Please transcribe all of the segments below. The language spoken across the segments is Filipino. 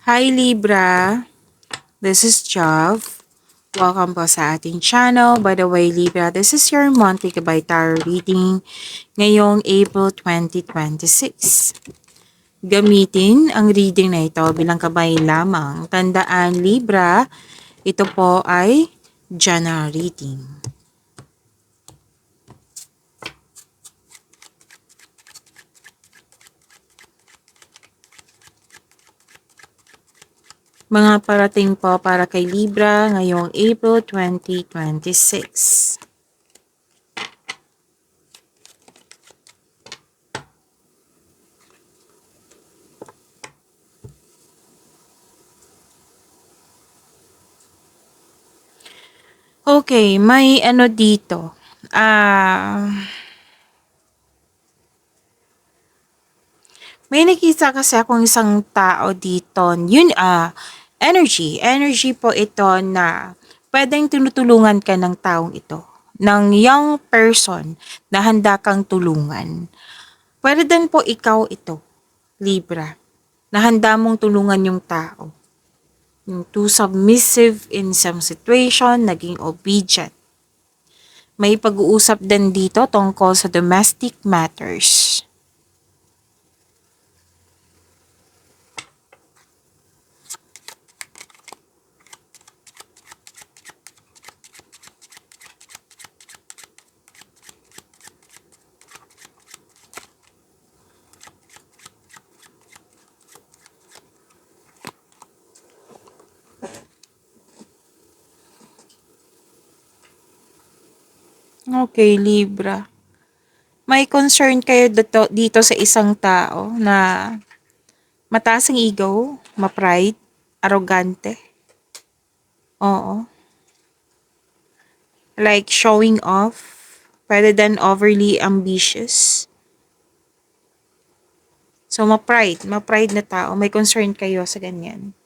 Hi Libra, this is Jav. Welcome po sa ating channel. By the way Libra, this is your monthly Gabay Tarot reading ngayong April 2026. Gamitin ang reading na ito bilang kabay lamang. Tandaan Libra, ito po ay general reading. Mga parating po para kay Libra ngayong April 2026. Okay, may ano dito. May nakita kasi akong isang tao dito. Yun, energy. Energy po ito na pwedeng tinutulungan ka ng taong ito. Ng young person na handa kang tulungan. Pwede din po ikaw ito, Libra, na handa mong tulungan yung tao. Yung too submissive in some situation, naging obedient. May pag-uusap din dito tungkol sa domestic matters. Okay, Libra. May concern kayo dito sa isang tao na mataas ang ego, ma-pride, arrogante. Oo. Like showing off, pwede din overly ambitious. So, ma-pride na tao. May concern kayo sa ganyan.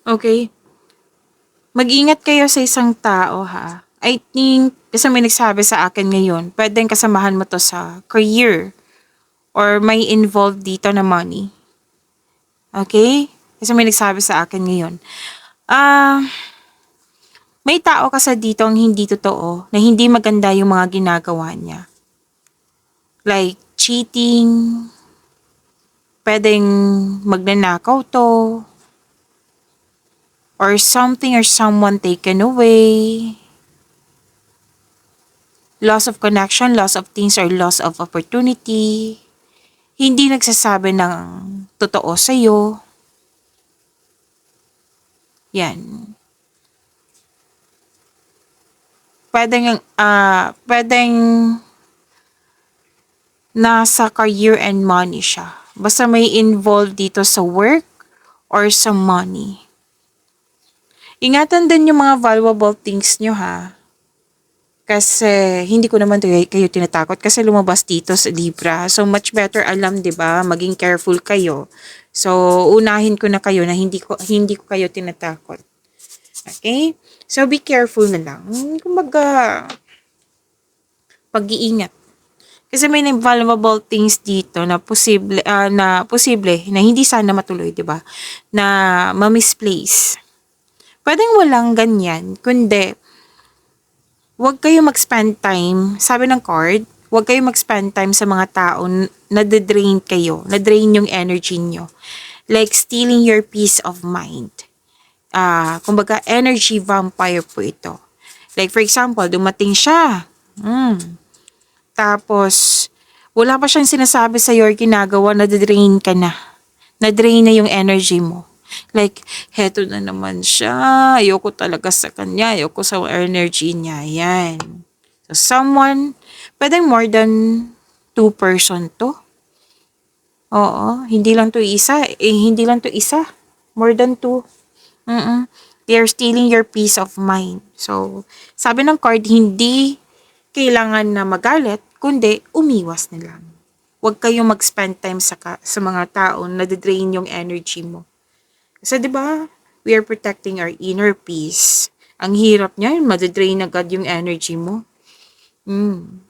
Okay. Mag-ingat kayo sa isang tao ha. I think, kasi may nagsabi sa akin ngayon, pwedeng kasamahan mo to sa career or may involved dito na money. Okay? Kasi may nagsabi sa akin ngayon. May tao kasi dito ang hindi totoo, na hindi maganda yung mga ginagawa niya. Like, cheating, pwedeng magnanakaw to, or something or someone taken away, loss of connection, loss of things, or loss of opportunity, hindi nagsasabi ng totoo sa'yo. Yan. Pwedeng nasa career and money siya. Basta may involved dito sa work or sa money. Ingatan din yung mga valuable things nyo ha. Kasi hindi ko naman kayo tinatakot kasi lumabas dito sa Libra. So much better alam, 'di ba? Maging careful kayo. So unahin ko na kayo na hindi ko kayo tinatakot. Okay? So be careful na lang. Kumbaga pag-iingat. Kasi may valuable things dito na posible na hindi sana matuloy, 'di ba? Na ma-misplace. Pwedeng walang ganyan, kundi huwag kayo mag-spend time, sabi ng card, huwag kayo mag-spend time sa mga tao na drain kayo, na drain yung energy nyo. Like stealing your peace of mind. Kumbaga, energy vampire po ito. Like for example, dumating siya. Tapos, wala pa siyang sinasabi sa'yo or ginagawa, na-drain ka na. Na-drain na yung energy mo. Like, heto na naman siya. Ayoko talaga sa kanya. Ayoko sa energy niya. Yan. So, someone, pwedeng more than 2 person to. Oo. Hindi lang to isa. Hindi lang to isa. More than 2. They're stealing your peace of mind. So, sabi ng card, hindi kailangan na magalit, kundi umiwas na lang. Huwag kayong mag-spend time sa mga tao na drain yung energy mo. Kasi 'di ba, we are protecting our inner peace. Ang hirap niyan, madadrain agad yung energy mo. Mm.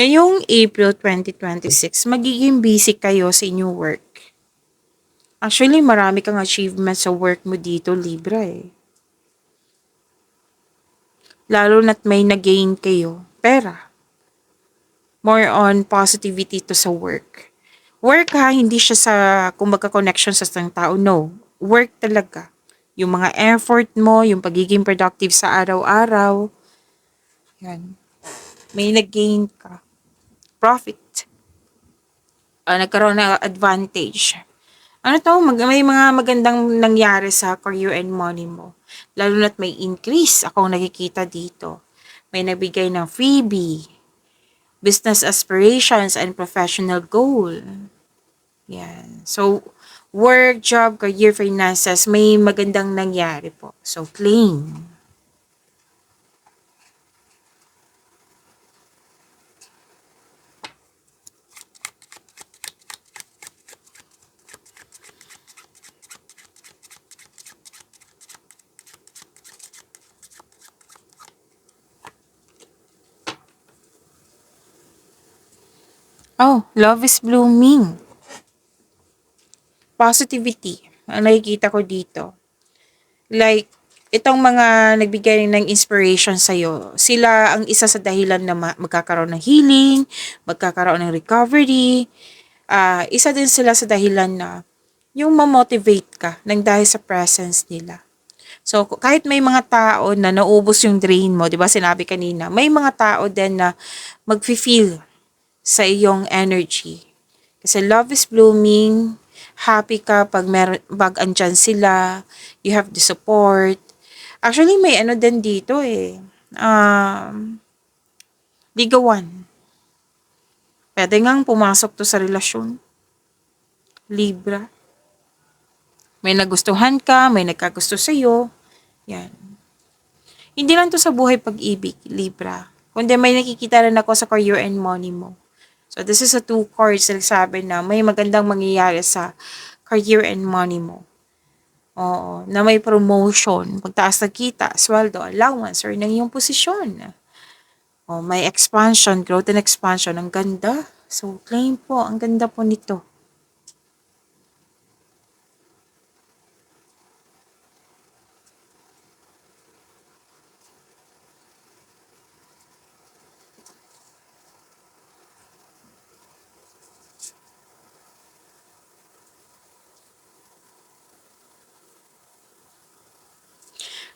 Ngayong April 2026, magiging busy kayo sa inyong work. Actually, marami kang achievement sa work mo dito, Libra eh. Lalo na't may nag-gain kayo, pera. More on positivity to sa work. Work ha, hindi siya sa kumbaga connection sa isang tao. No, work talaga. Yung mga effort mo, yung pagiging productive sa araw-araw. Yan. May nag-gain ka. Profit. Nagkaroon ng advantage. Ano to, may mga magandang nangyari sa career and money mo. Lalo na't may increase akong nakikita dito. May nabigay ng freebie, business aspirations, and professional goal. Yan. So, work, job, career, finances, may magandang nangyari po. So, claim. Oh, love is blooming. Positivity. Ang nakikita ko dito. Like, itong mga nagbigay ng inspiration sa'yo, sila ang isa sa dahilan na magkakaroon ng healing, magkakaroon ng recovery. Isa din sila sa dahilan na yung ma-motivate ka ng dahil sa presence nila. So, kahit may mga tao na naubos yung drain mo, di ba sinabi kanina, may mga tao din na mag-feel sa iyong energy. Kasi love is blooming, happy ka pag andyan sila, you have the support. Actually, may ano din dito eh. Ligawan. Pwede ngang pumasok to sa relasyon. Libra. May nagustuhan ka, may nagkagusto sa'yo. Yan. Hindi lang to sa buhay pag-ibig, Libra. Kundi may nakikita rin ako sa career and money mo. So, this is a two cards na nagsabi na may magandang mangyayari sa career and money mo. Oo, na may promotion, pagtaas ng kita, sweldo, allowance, or ng iyong posisyon. May expansion, growth and expansion. Ang ganda. So, claim po, ang ganda po nito.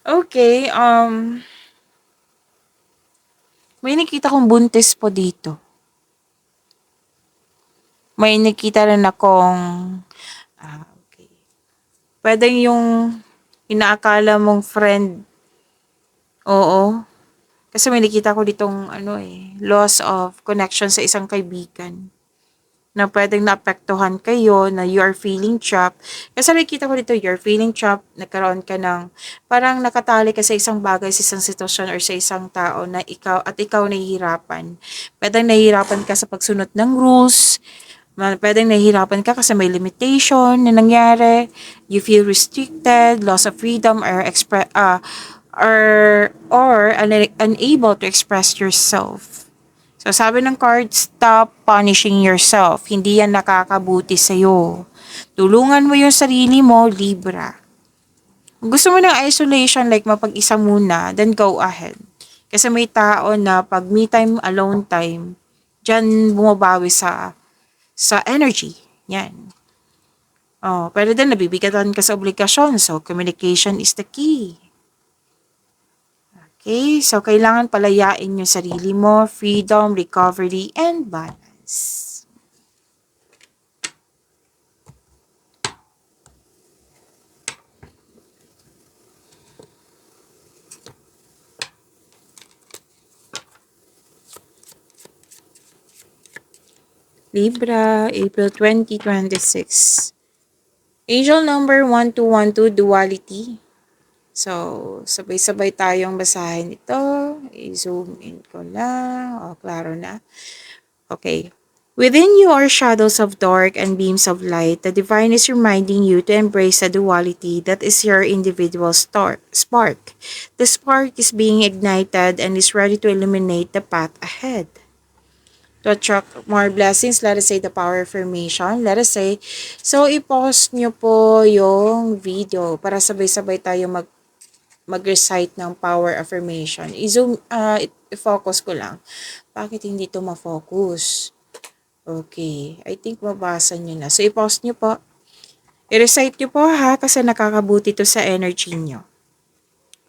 Okay, may nakita kong buntis po dito. May nakita rin akong, okay. Pwedeng yung inaakala mong friend, oo. Kasi may nakita ko ditong, loss of connection sa isang kaibigan. Na pwedeng naapektuhan kayo, na you are feeling trapped. Kasi nakikita ko dito, you're feeling trapped, nagkaroon ka ng, parang nakatali ka sa isang bagay, sa isang sitwasyon, or sa isang tao na ikaw nahihirapan. Pwedeng nahihirapan ka sa pagsunod ng rules, pwedeng nahihirapan ka kasi may limitation na nangyari, you feel restricted, loss of freedom, or unable to express yourself. So, sabi ng card, stop punishing yourself. Hindi yan nakakabuti sa'yo. Tulungan mo yung sarili mo, Libra. Kung gusto mo ng isolation, like mapag-isa muna, then go ahead. Kasi may tao na pag me time, alone time, dyan bumabawi sa energy. Yan. Pero din nabibigatan ka sa obligasyon. So, communication is the key. Okay, so kailangan palayain yung sarili mo, freedom, recovery, and balance. Libra, April 2026. Angel number 1212, duality. So, sabay-sabay tayong basahin ito. I-zoom in ko na. O, klaro na. Okay. Within you are shadows of dark and beams of light. The divine is reminding you to embrace the duality that is your individual spark. The spark is being ignited and is ready to illuminate the path ahead. To attract more blessings, let us say the power affirmation. Let us say, so i-post nyo po yung video para sabay-sabay tayo mag-recite ng power affirmation. I-zoom, i-focus ko lang. Bakit hindi to ma-focus? Okay, I think mabasa nyo na. So i-post nyo po. I-recite nyo po ha, kasi nakakabuti to sa energy nyo.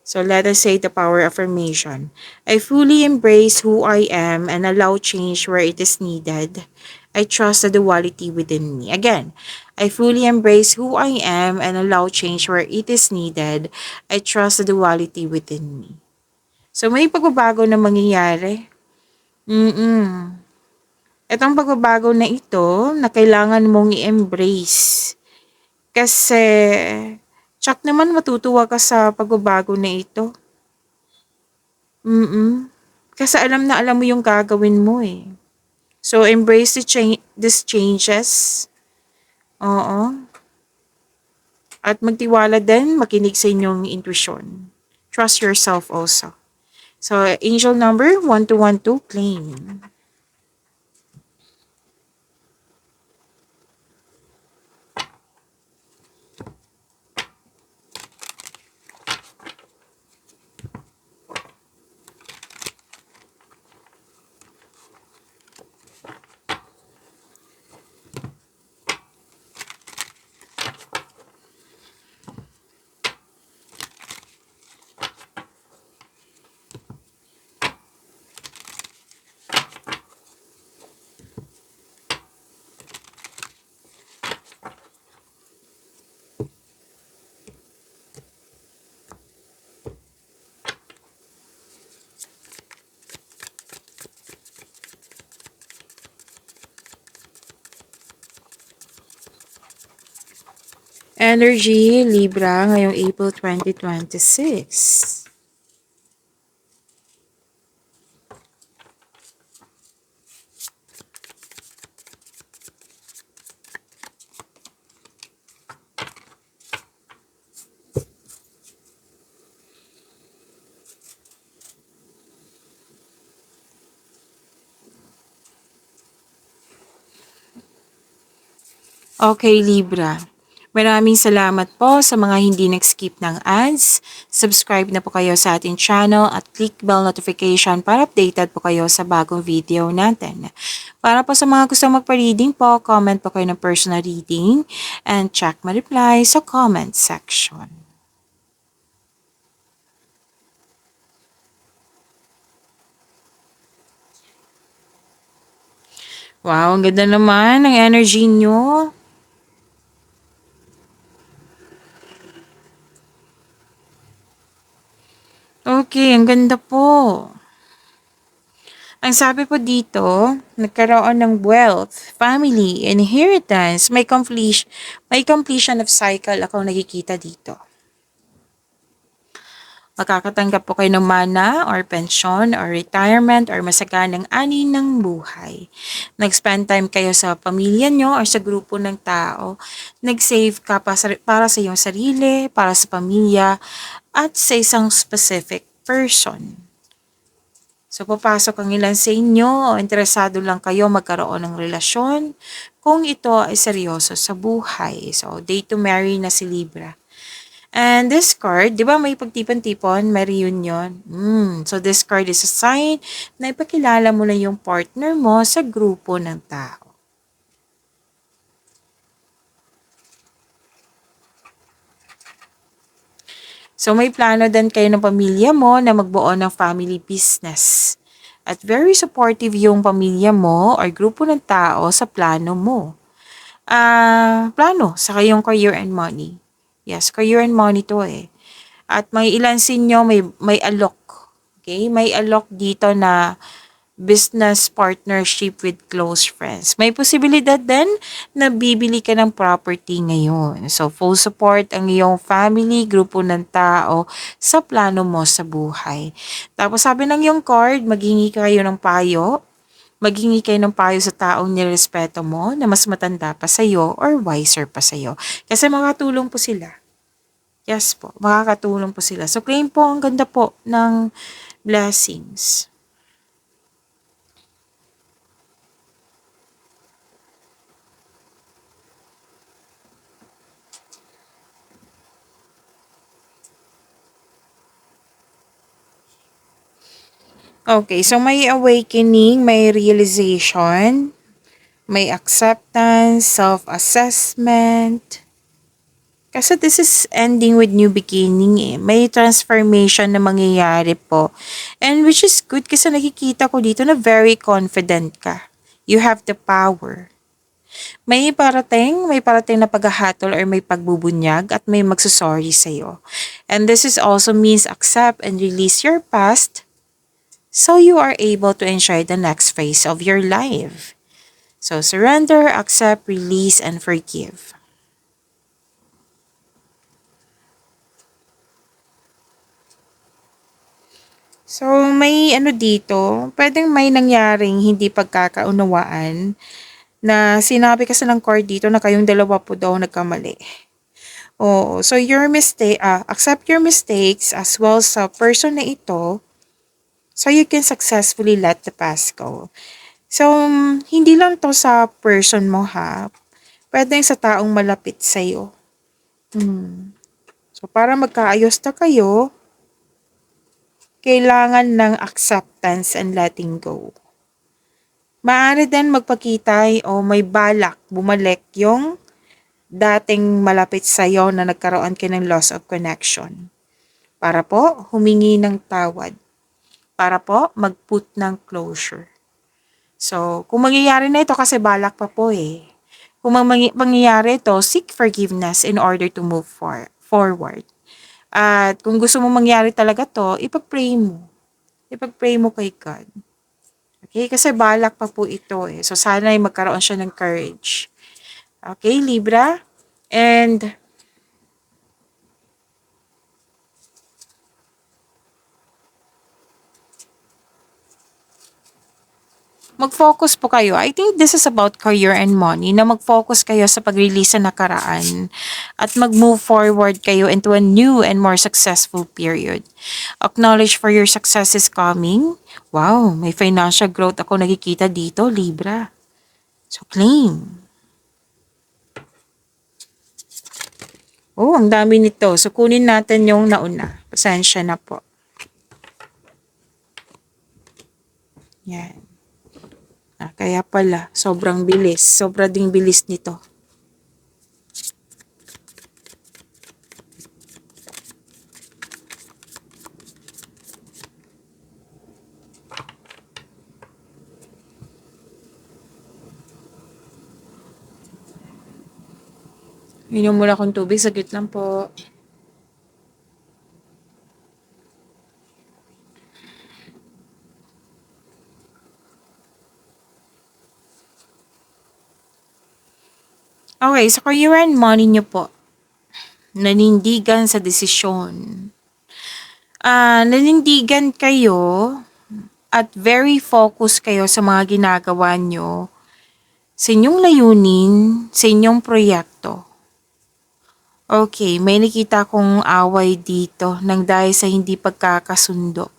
So let us say the power affirmation. I fully embrace who I am and allow change where it is needed. I trust the duality within me. Again, I fully embrace who I am and allow change where it is needed. I trust the duality within me. So may pagbabago na mangyayari. Itong pagbabago na ito na kailangan mong i-embrace. Kasi tsak naman matutuwa ka sa pagbabago na ito. Kasi alam na alam mo yung gagawin mo eh. So, embrace these changes. Oo. At magtiwala din, makinig sa inyong intuition. Trust yourself also. So, angel number 1212, claim. Energy, Libra, ngayong April 2026. Okay, Libra. Maraming salamat po sa mga hindi nag-skip ng ads. Subscribe na po kayo sa ating channel at click bell notification para updated po kayo sa bagong video natin. Para po sa mga gusto magpa-reading po, comment po kayo ng personal reading and check my reply sa comment section. Wow, ang ganda naman ng energy nyo. Okay, ang ganda po. Ang sabi po dito, nagkaroon ng wealth, family, inheritance, may completion of cycle ako nakikita dito. Makakatanggap po kayo ng mana or pension or retirement or masaganang ani ng buhay. Nag-spend time kayo sa pamilya nyo or sa grupo ng tao. Nag-save ka para sa iyong sarili, para sa pamilya, at sa isang specific person. So, papasok ang ilan sa inyo o interesado lang kayo magkaroon ng relasyon kung ito ay seryoso sa buhay. So, date to marry na si Libra. And this card, di ba may pagtipon-tipon, may reunion. So, this card is a sign na ipakilala mo na yung partner mo sa grupo ng tao. So, may plano din kayo ng pamilya mo na magbuo ng family business. At very supportive yung pamilya mo or grupo ng tao sa plano mo. Plano sa kayong career and money. Yes, career and money to eh. At may ilan sa inyo may alok. Okay? May alok dito na business partnership with close friends. May posibilidad din na bibili ka ng property ngayon. So, full support ang iyong family, grupo ng tao sa plano mo sa buhay. Tapos sabi ng iyong card, maghingi kayo ng payo. Maghingi kayo ng payo sa taong nirespeto mo na mas matanda pa sa'yo or wiser pa sa'yo. Kasi makatulong po sila. Yes po, makakatulong po sila. So, claim po, ang ganda po ng blessings. Okay, so may awakening, may realization, may acceptance, self-assessment. Kasi this is ending with new beginning eh. May transformation na mangyayari po. And which is good kasi nakikita ko dito na very confident ka. You have the power. May parating na paghahatol or may pagbubunyag at may magsusorry sa'yo. And this is also means accept and release your past so you are able to enjoy the next phase of your life. So surrender, accept, release, and forgive. So may ano dito, pwedeng may nangyaring hindi pagkakaunawaan na sinabi kasi ng court dito na kayong dalawa po daw nagkamali. Oo, so accept your mistakes as well sa person na ito so you can successfully let the past go. So, hindi lang to sa person mo ha. Pwede sa taong malapit sa'yo. So, para magkaayos na kayo, kailangan ng acceptance and letting go. Maaari din magpakita o may balak bumalik yung dating malapit sa'yo na nagkaroon ka ng loss of connection. Para po humingi ng tawad. Para po mag-put ng closure. So, kung mangyayari na ito kasi balak pa po eh. Kung mangyayari ito, seek forgiveness in order to move forward. At kung gusto mo mangyari talaga to, ipag-pray mo. Ipag-pray mo kay God. Okay? Kasi balak pa po ito eh. So, sana ay magkaroon siya ng courage. Okay, Libra? And mag-focus po kayo. I think this is about career and money, na mag-focus kayo sa pag-release sa nakaraan at mag-move forward kayo into a new and more successful period. Acknowledge for your success is coming. Wow, may financial growth ako nakikita dito, Libra. So, claim. Oh, ang dami nito. So, kunin natin yung nauna. Pasensya na po. Yan. Kaya pala, sobrang bilis. Sobra ding bilis nito. Inom muna akong tubig. Saglit lang po. Okay, sa career and money nyo po. Nanindigan sa desisyon. Nanindigan kayo at very focused kayo sa mga ginagawa nyo sa inyong layunin, sa inyong proyekto. Okay, may nakita kong away dito nang dahil sa hindi pagkakasundo.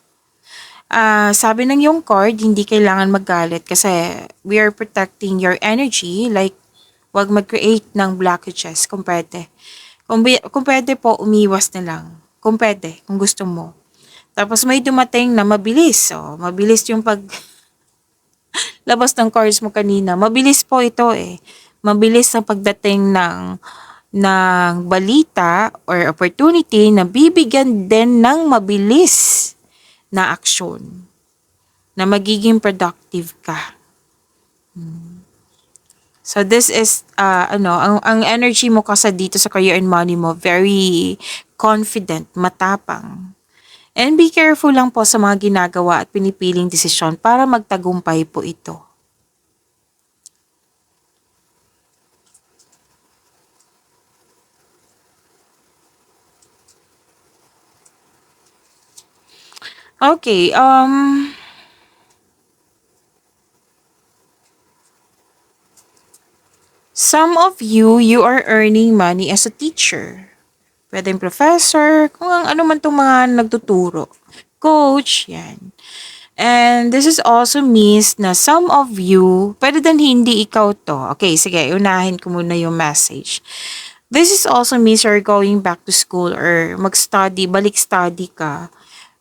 Sabi ng yung card, hindi kailangan magalit kasi we are protecting your energy, like wag mag-create ng blockages kung pwede. Kung pwede po, umiwas na lang. Kung pwede, kung gusto mo. Tapos may dumating na mabilis. So, mabilis yung labas ng cards mo kanina. Mabilis po ito eh. Mabilis ang pagdating ng balita or opportunity na bibigyan din ng mabilis na aksyon na magiging productive ka. So this is ang energy mo kasi dito sa career and money mo very confident, matapang. And be careful lang po sa mga ginagawa at pinipiling desisyon para magtagumpay po ito. Okay, some of you are earning money as a teacher. Pwedeng professor, kung ano man itong mga nagtuturo. Coach, yan. And this is also means na some of you, pwede din hindi ikaw to. Okay, sige, unahin ko muna yung message. This is also means you're going back to school or mag-study, balik study ka.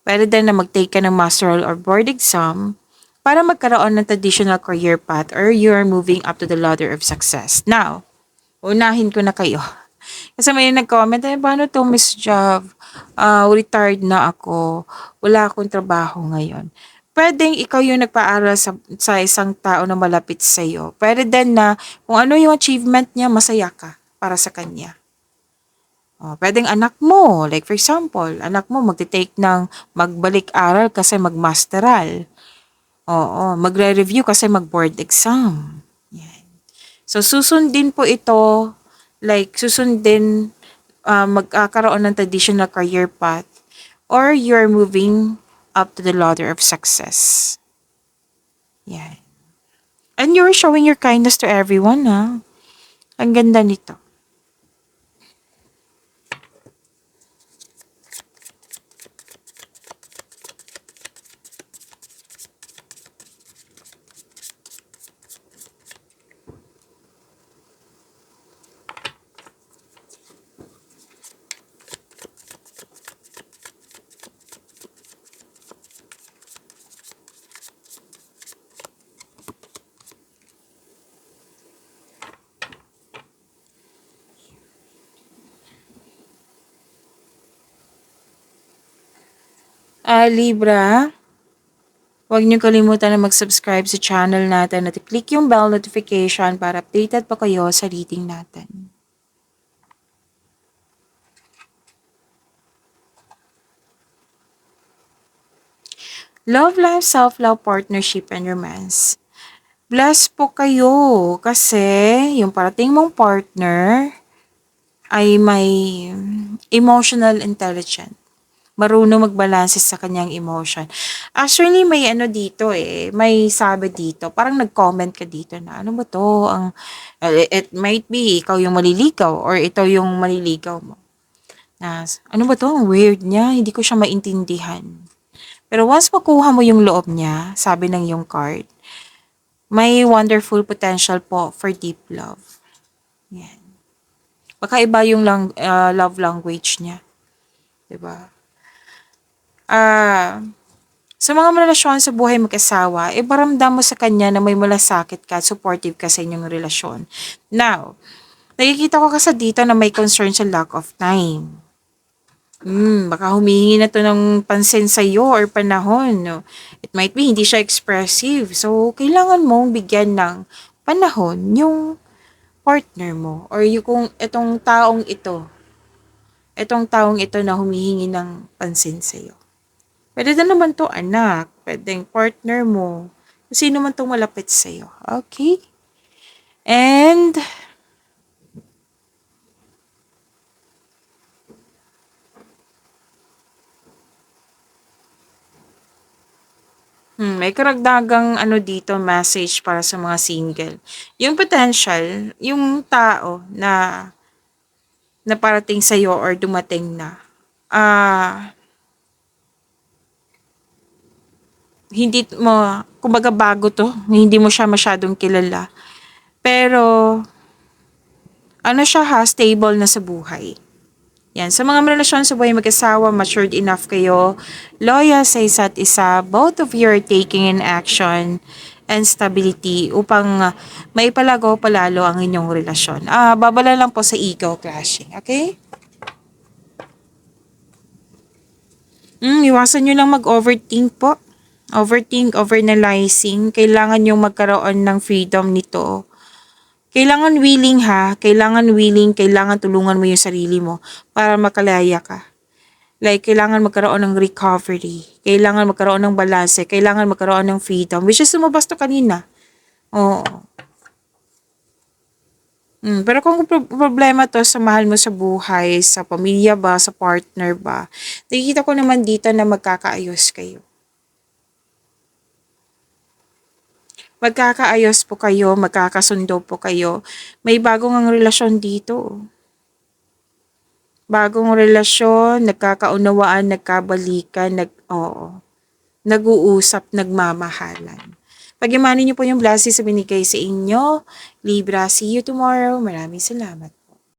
Pwede din na mag-take ka ng masteral or board exam para magkaroon ng traditional career path or you're moving up to the ladder of success. Now, unahin ko na kayo. Kasi may nag-comment, paano to, Miss Jav? Retired na ako. Wala akong trabaho ngayon. Pwedeng ikaw yung nagpaaral sa isang tao na malapit sa'yo. Pwede din na kung ano yung achievement niya, masaya ka para sa kanya. Pwedeng anak mo, like for example, anak mo magte-take ng magbalik aral kasi magmasteral. Oo, magre-review kasi mag-board exam. Yan. So, susundin po ito, like susundin, magkakaroon ng traditional career path or you're moving up to the ladder of success. Yan. And you're showing your kindness to everyone, ha? Ang ganda nito. Libra, huwag niyo kalimutan na mag-subscribe sa channel natin at i-click yung bell notification para updated pa kayo sa reading natin. Love life, self-love, partnership, and romance. Bless po kayo kasi yung parating mong partner ay may emotional intelligence. Marunong magbalanse sa kanyang emotion. Actually, may ano dito may sabi dito, parang nag-comment ka dito na, ano ba to? It might be, ikaw yung maliligaw or ito yung maliligaw mo. Na, ano ba to? Ang weird niya, hindi ko siya maintindihan. Pero once makuha mo yung loob niya, sabi ng yung card, may wonderful potential po for deep love. Yan. Baka iba yung love language niya. Diba? Sa mga relasyon sa buhay mag-asawa, iparamdam mo sa kanya na may malasakit ka at supportive ka sa inyong relasyon. Now, nakikita ko kasi dito na may concern sa lack of time. Baka humihingi na to ng pansin sa iyo or panahon. No? It might be hindi siya expressive. So, kailangan mong bigyan ng panahon yung partner mo or yung kung itong taong ito na humihingi ng pansin sa iyo. Pwede na naman to anak, pwedeng partner mo, sino man tong malapit sa'yo. Okay? And, may karagdagang dito, message para sa mga single. Yung potential, yung tao na parating sa'yo or dumating na, hindi mo, kumbaga bago to, hindi mo siya masyadong kilala. Pero, siya stable na sa buhay. Yan, sa mga relasyon sa buhay mag-asawa, matured enough kayo, loyal sa isa't isa, both of you are taking in action and stability upang maipalago palalo ang inyong relasyon. Babala lang po sa ego clashing, okay? Iwasan nyo lang mag-overthink po. Overthink, overanalyzing. Kailangan yung magkaroon ng freedom nito. Kailangan willing, kailangan tulungan mo yung sarili mo para makalaya ka. Like, kailangan magkaroon ng recovery. Kailangan magkaroon ng balance. Kailangan magkaroon ng freedom. Which is lumabas to kanina. Oo. Pero kung problema to sa mahal mo sa buhay, sa pamilya ba, sa partner ba, nakikita ko naman dito na magkakaayos kayo. Magkakaayos po kayo, magkakasundo po kayo. May bagong ang relasyon dito. Bagong relasyon, nagkakaunawaan, nagkabalikan, oo. Nag-uusap, nagmamahalan. Pag-imanin niyo po yung blessings sa binigay sa inyo. Libra, see you tomorrow. Maraming salamat.